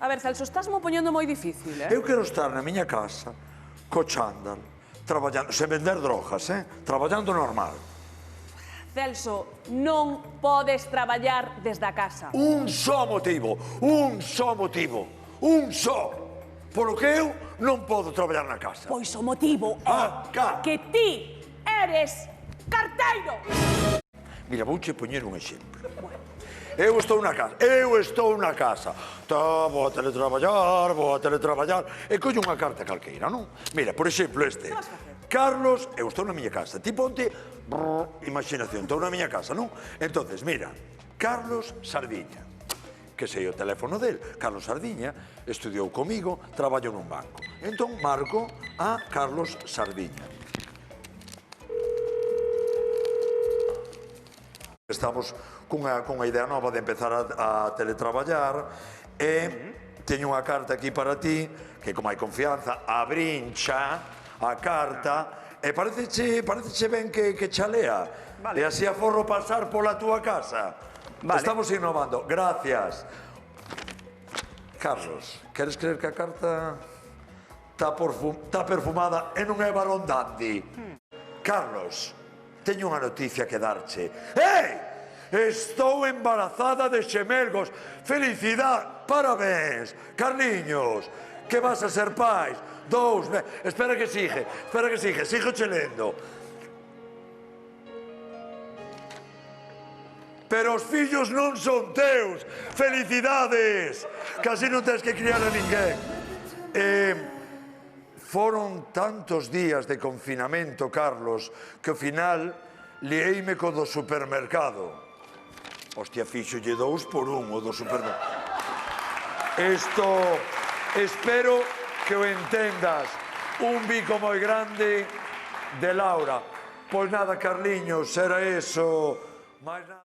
A ver, Celso, estás mo poñendo moi difícil, Eu quero estar na miña casa, co chándal, traballando, sen vender drogas, traballando normal. Celso, non podes traballar desde a casa. Un só motivo, un só motivo, un só. Polo que eu non podo traballar na casa. Pois o motivo é que ti eres carteiro. Mira, vouche poñer un exemplo. Eu estou na casa. Vou a teletraballar, e collo unha carta calqueira, non? Mira, por exemplo, este. Carlos, eu estou na miña casa. Ti ponte, imaginación, estou na miña casa, non? Entonces, mira, Carlos Sardiña, que sei o teléfono del. Carlos Sardiña estudiou comigo, traballo nun banco. Entón, marco a Carlos Sardiña. Estamos cunha idea nova de empezar a teletraballar e teño unha carta aquí para ti que, como hai confianza, abrincha a carta e pareceche ben que chalea e así aforro pasar pola túa casa. Estamos innovando. Gracias. Carlos, queres creer que a carta está perfumada e non é Barón Dandy? Carlos, teño unha noticia que darche. Ei! Estou embarazada de xemelgos. Felicidade, parabéns. Carliños, que vas a ser pais. Espera que sigue, sigo che lendo. Pero os fillos non son teus. Felicidades. Casi non tens que criar a ninguén. Foron tantos días de confinamento, Carlos, que ao final lieime co do supermercado. Hostia, fíxolle 2 por 1 o do supermercado. Espero que o entendas. Un bico moi grande de Laura. Pois nada, Carliños, era eso. Mais nada.